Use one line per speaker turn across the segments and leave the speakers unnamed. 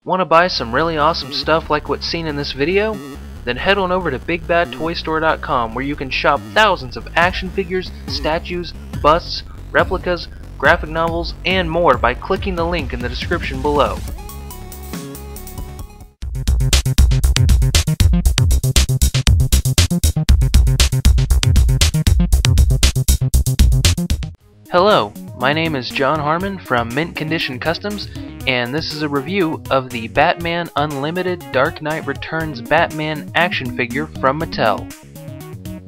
Want to buy some really awesome stuff like what's seen in this video? Then head on over to BigBadToyStore.com where you can shop thousands of action figures, statues, busts, replicas, graphic novels, and more by clicking the link in the description below. Hello, my name is John Harmon from Mint Condition Customs, and this is a review of the Batman Unlimited Dark Knight Returns Batman action figure from Mattel.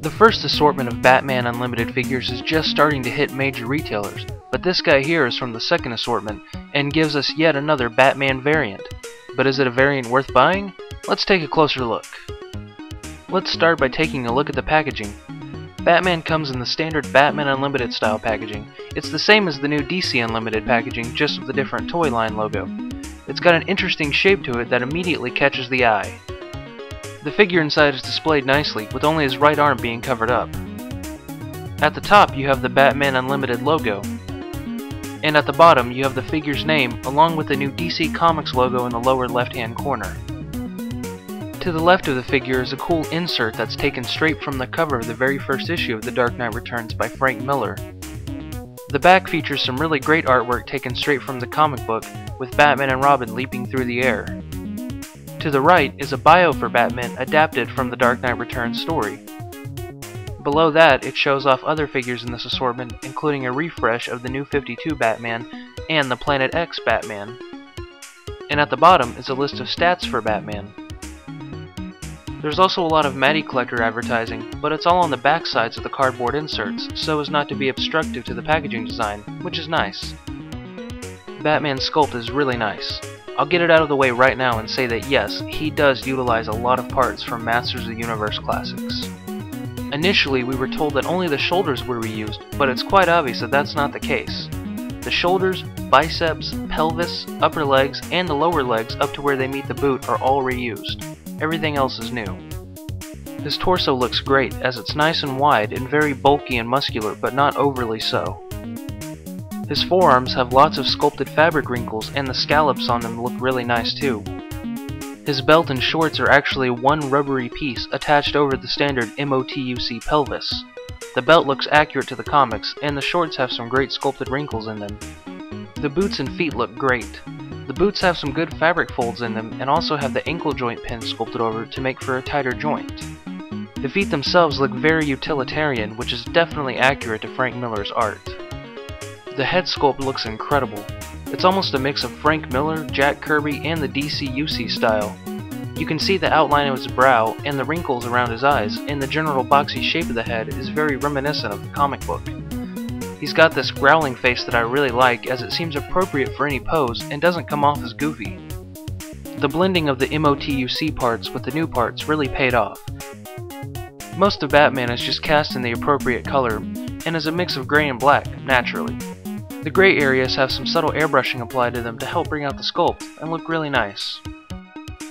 The first assortment of Batman Unlimited figures is just starting to hit major retailers, but this guy here is from the second assortment and gives us yet another Batman variant. But is it a variant worth buying? Let's take a closer look. Let's start by taking a look at the packaging. Batman comes in the standard Batman Unlimited style packaging. It's the same as the new DC Unlimited packaging, just with a different toy line logo. It's got an interesting shape to it that immediately catches the eye. The figure inside is displayed nicely, with only his right arm being covered up. At the top you have the Batman Unlimited logo, and at the bottom you have the figure's name along with the new DC Comics logo in the lower left hand corner. To the left of the figure is a cool insert that's taken straight from the cover of the very first issue of The Dark Knight Returns by Frank Miller. The back features some really great artwork taken straight from the comic book, with Batman and Robin leaping through the air. To the right is a bio for Batman adapted from The Dark Knight Returns story. Below that, it shows off other figures in this assortment, including a refresh of the New 52 Batman and the Planet X Batman. And at the bottom is a list of stats for Batman. There's also a lot of Matty Collector advertising, but it's all on the back sides of the cardboard inserts, so as not to be obstructive to the packaging design, which is nice. Batman's sculpt is really nice. I'll get it out of the way right now and say that yes, he does utilize a lot of parts from Masters of the Universe classics. Initially, we were told that only the shoulders were reused, but it's quite obvious that that's not the case. The shoulders, biceps, pelvis, upper legs, and the lower legs up to where they meet the boot are all reused. Everything else is new. His torso looks great, as it's nice and wide and very bulky and muscular, but not overly so. His forearms have lots of sculpted fabric wrinkles, and the scallops on them look really nice too. His belt and shorts are actually one rubbery piece attached over the standard MOTUC pelvis. The belt looks accurate to the comics, and the shorts have some great sculpted wrinkles in them. The boots and feet look great. The boots have some good fabric folds in them and also have the ankle joint pin sculpted over to make for a tighter joint. The feet themselves look very utilitarian, which is definitely accurate to Frank Miller's art. The head sculpt looks incredible. It's almost a mix of Frank Miller, Jack Kirby, and the DC UC style. You can see the outline of his brow and the wrinkles around his eyes, and the general boxy shape of the head is very reminiscent of the comic book. He's got this growling face that I really like, as it seems appropriate for any pose and doesn't come off as goofy. The blending of the MOTUC parts with the new parts really paid off. Most of Batman is just cast in the appropriate color, and is a mix of gray and black, naturally. The gray areas have some subtle airbrushing applied to them to help bring out the sculpt, and look really nice.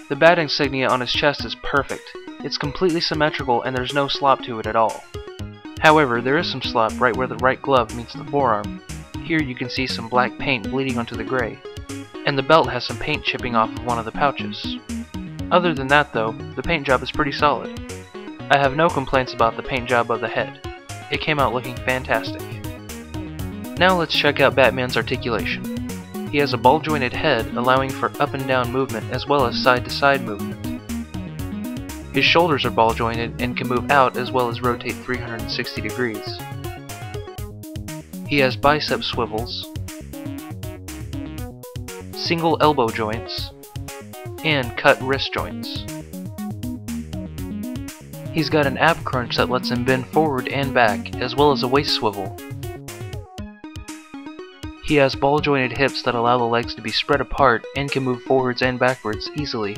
The bat insignia on his chest is perfect. It's completely symmetrical and there's no slop to it at all. However, there is some slop right where the right glove meets the forearm. Here you can see some black paint bleeding onto the gray, and the belt has some paint chipping off of one of the pouches. Other than that though, the paint job is pretty solid. I have no complaints about the paint job of the head. It came out looking fantastic. Now let's check out Batman's articulation. He has a ball-jointed head allowing for up and down movement as well as side-to-side movement. His shoulders are ball-jointed and can move out as well as rotate 360 degrees. He has bicep swivels, single elbow joints, and cut wrist joints. He's got an ab crunch that lets him bend forward and back, as well as a waist swivel. He has ball-jointed hips that allow the legs to be spread apart and can move forwards and backwards easily.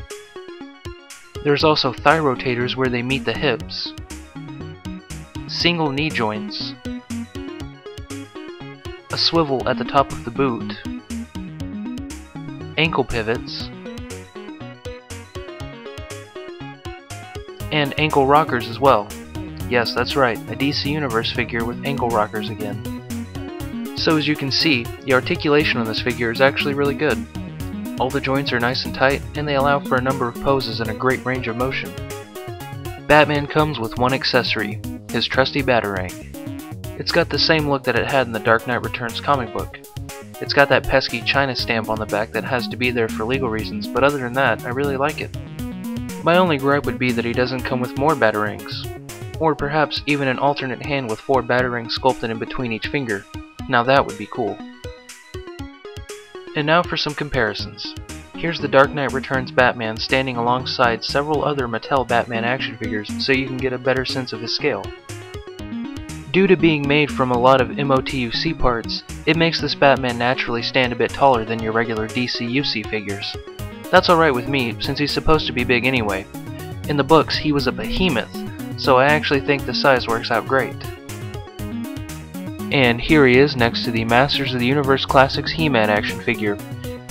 There's also thigh rotators where they meet the hips, single knee joints, a swivel at the top of the boot, ankle pivots, and ankle rockers as well. Yes, that's right, a DC Universe figure with ankle rockers again. So as you can see, the articulation on this figure is actually really good. All the joints are nice and tight, and they allow for a number of poses and a great range of motion. Batman comes with one accessory, his trusty Batarang. It's got the same look that it had in the Dark Knight Returns comic book. It's got that pesky China stamp on the back that has to be there for legal reasons, but other than that, I really like it. My only gripe would be that he doesn't come with more Batarangs. Or perhaps even an alternate hand with 4 Batarangs sculpted in between each finger. Now that would be cool. And now for some comparisons. Here's the Dark Knight Returns Batman standing alongside several other Mattel Batman action figures so you can get a better sense of his scale. Due to being made from a lot of MOTUC parts, it makes this Batman naturally stand a bit taller than your regular DCUC figures. That's alright with me, since he's supposed to be big anyway. In the books, he was a behemoth, so I actually think the size works out great. And here he is next to the Masters of the Universe Classics He-Man action figure.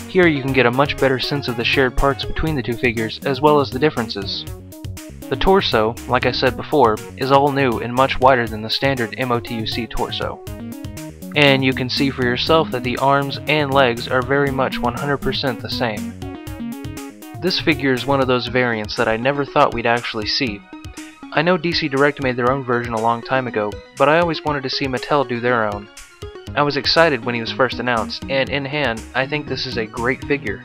Here you can get a much better sense of the shared parts between the two figures, as well as the differences. The torso, like I said before, is all new and much wider than the standard MOTUC torso. And you can see for yourself that the arms and legs are very much 100% the same. This figure is one of those variants that I never thought we'd actually see. I know DC Direct made their own version a long time ago, but I always wanted to see Mattel do their own. I was excited when he was first announced, and in hand, I think this is a great figure.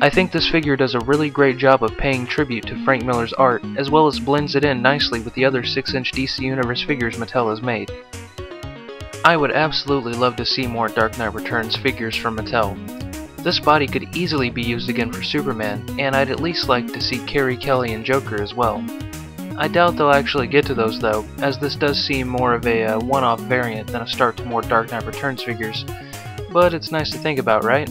I think this figure does a really great job of paying tribute to Frank Miller's art, as well as blends it in nicely with the other 6-inch DC Universe figures Mattel has made. I would absolutely love to see more Dark Knight Returns figures from Mattel. This body could easily be used again for Superman, and I'd at least like to see Carrie Kelly and Joker as well. I doubt they'll actually get to those though, as this does seem more of a one-off variant than a start to more Dark Knight Returns figures, but it's nice to think about, right?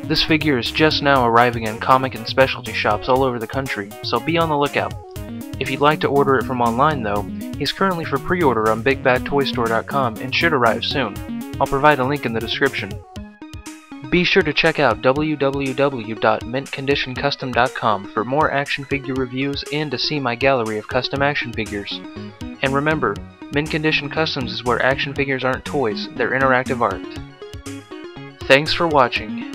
This figure is just now arriving in comic and specialty shops all over the country, so be on the lookout. If you'd like to order it from online though, he's currently for pre-order on BigBadToyStore.com and should arrive soon. I'll provide a link in the description. Be sure to check out www.mintconditioncustom.com for more action figure reviews and to see my gallery of custom action figures. And remember, Mint Condition Customs is where action figures aren't toys, they're interactive art. Thanks for watching.